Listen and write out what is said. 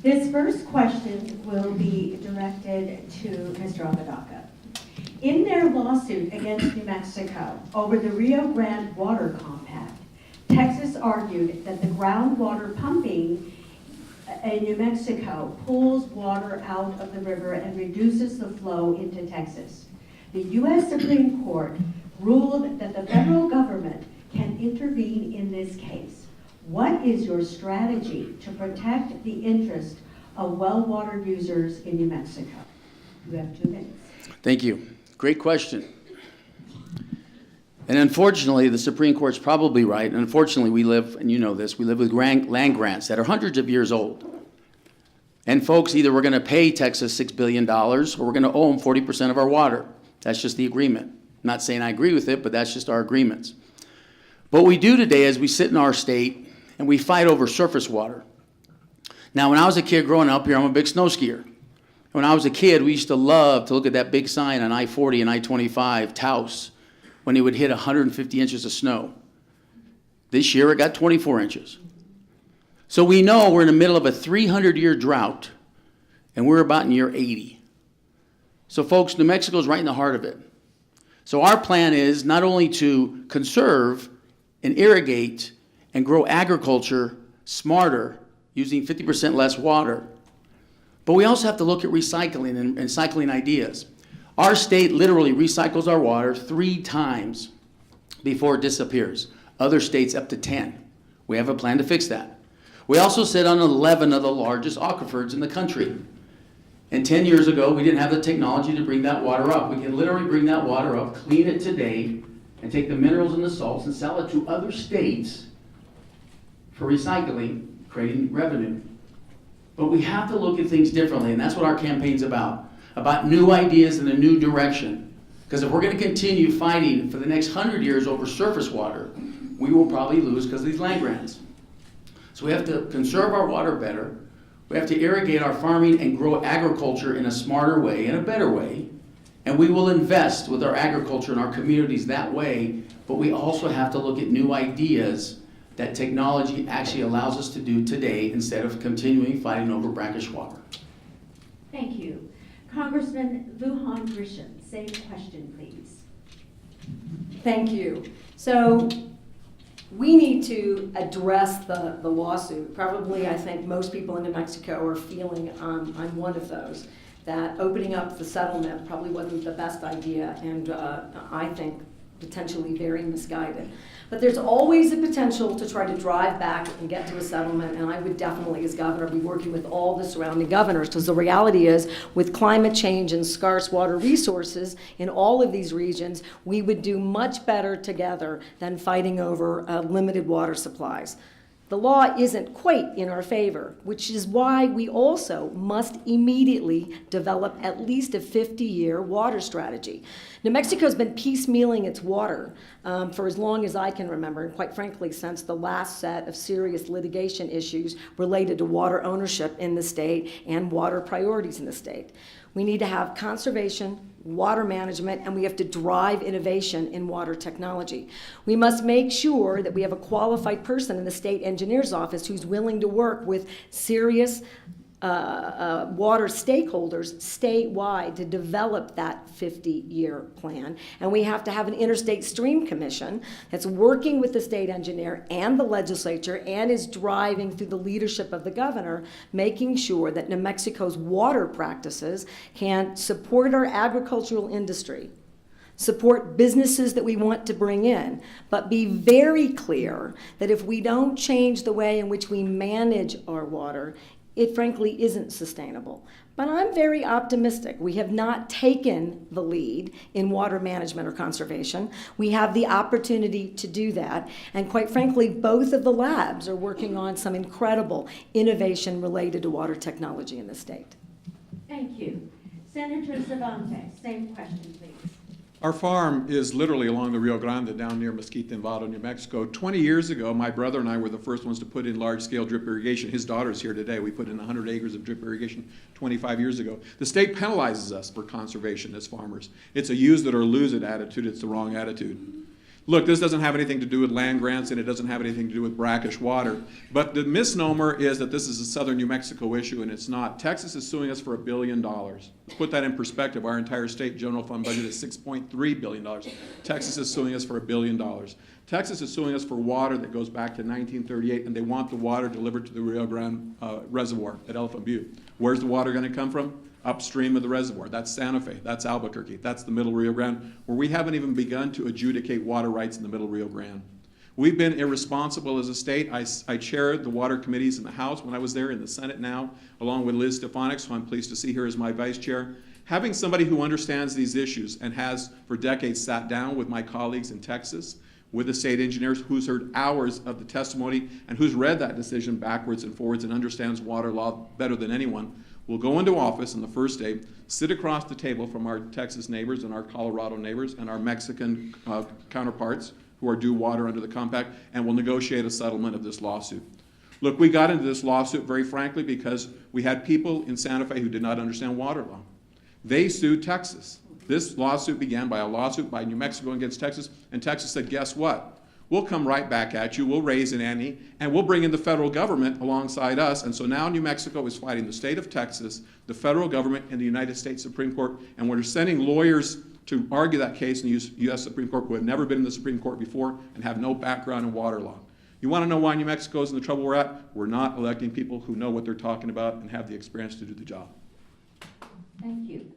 This first question will be directed to Mr. Apodaca. In their lawsuit against New Mexico over the Rio Grande Water Compact, Texas argued that the groundwater pumping in New Mexico pulls water out of the river and reduces the flow into Texas. The U.S. Supreme Court ruled that the federal government can intervene in this case. What is your strategy to protect the interest of well water users in New Mexico? You have 2 minutes. Thank you. Great question. And unfortunately, the Supreme Court's probably right. And unfortunately, we live, and you know this, we live with land grants that are hundreds of years old. And folks, either we're going to pay Texas $6 billion or we're going to owe them 40% of our water. That's just the agreement. I'm not saying I agree with it, but that's just our agreements. What we do today is we sit in our state and we fight over surface water. Now, when I was a kid growing up here, I'm a big snow skier. When I was a kid, we used to love to look at that big sign on I-40 and I-25, Taos, when it would hit 150 inches of snow. This year, it got 24 inches. So we know we're in the middle of a 300-year drought, and we're about in year 80. So folks, New Mexico's right in the heart of it. So our plan is not only to conserve and irrigate and grow agriculture smarter, using 50% less water, but we also have to look at recycling and cycling ideas. Our state literally recycles our water 3 times before it disappears. Other states up to 10. We have a plan to fix that. We also sit on 11 of the largest aquifers in the country. And 10 years ago, we didn't have the technology to bring that water up. We can literally bring that water up, clean it today, and take the minerals and the salts and sell it to other states for recycling, creating revenue. But we have to look at things differently, and that's what our campaign's about new ideas and a new direction. Because if we're going to continue fighting for the next 100 years over surface water, we will probably lose because of these land grants. So we have to conserve our water better. We have to irrigate our farming and grow agriculture in a smarter way, in a better way. And we will invest with our agriculture and our communities that way, but we also have to look at new ideas that technology actually allows us to do today instead of continuing fighting over brackish water. Thank you. Congressman Lujan-Grisham, same question, please. Thank you. So we need to address the lawsuit. Probably, I think most people in New Mexico are feeling I'm one of those, that opening up the settlement probably wasn't the best idea, and I think potentially very misguided. But there's always a potential to try to drive back and get to a settlement, and I would definitely, as governor, be working with all the surrounding governors, because the reality is, with climate change and scarce water resources in all of these regions, we would do much better together than fighting over limited water supplies. The law isn't quite in our favor, which is why we also must immediately develop at least a 50-year water strategy. New Mexico's been piecemealing its water for as long as I can remember, and quite frankly, since the last set of serious litigation issues related to water ownership in the state and water priorities in the state. We need to have conservation, water management, and we have to drive innovation in water technology. We must make sure that we have a qualified person in the state engineer's office who's willing to work with serious water stakeholders statewide to develop that 50-year plan. And we have to have an interstate stream commission that's working with the state engineer and the legislature and is driving through the leadership of the governor, making sure that New Mexico's water practices can support our agricultural industry, support businesses that we want to bring in, but be very clear that if we don't change the way in which we manage our water, it frankly isn't sustainable. But I'm very optimistic. We have not taken the lead in water management or conservation. We have the opportunity to do that. And quite frankly, both of the labs are working on some incredible innovation related to water technology in the state. Thank you. Senator Cervantes, same question, please. Our farm is literally along the Rio Grande down near Mesquite and Vado, New Mexico. 20 years ago, my brother and I were the first ones to put in large-scale drip irrigation. His daughter's here today. We put in 100 acres of drip irrigation 25 years ago. The state penalizes us for conservation as farmers. It's a use it or lose it attitude. It's the wrong attitude. Look, this doesn't have anything to do with land grants, and it doesn't have anything to do with brackish water. But the misnomer is that this is a southern New Mexico issue, and it's not. Texas is suing us for $1 billion. To put that in perspective, our entire state general fund budget is $6.3 billion. Texas is suing us for $1 billion. Texas is suing us for water that goes back to 1938, and they want the water delivered to the Rio Grande Reservoir at Elephant Butte. Where's the water going to come from? Upstream of the reservoir. That's Santa Fe, that's Albuquerque, that's the Middle Rio Grande, where we haven't even begun to adjudicate water rights in the Middle Rio Grande. We've been irresponsible as a state. I chaired the water committees in the House when I was there, in the Senate now, along with Liz Stefanik, who I'm pleased to see here as my vice chair. Having somebody who understands these issues and has for decades sat down with my colleagues in Texas, with the state engineers, who's heard hours of the testimony and who's read that decision backwards and forwards and understands water law better than anyone, will go into office on the first day, sit across the table from our Texas neighbors and our Colorado neighbors and our Mexican counterparts who are due water under the compact, and will negotiate a settlement of this lawsuit. Look, we got into this lawsuit very frankly because we had people in Santa Fe who did not understand water law. They sued Texas. This lawsuit began by a lawsuit by New Mexico against Texas, and Texas said, guess what? We'll come right back at you, we'll raise an ante, and we'll bring in the federal government alongside us. And so now New Mexico is fighting the state of Texas, the federal government, and the United States Supreme Court, and we're sending lawyers to argue that case in the U.S. Supreme Court who have never been in the Supreme Court before and have no background in water law. You want to know why New Mexico is in the trouble we're at? We're not electing people who know what they're talking about and have the experience to do the job. Thank you.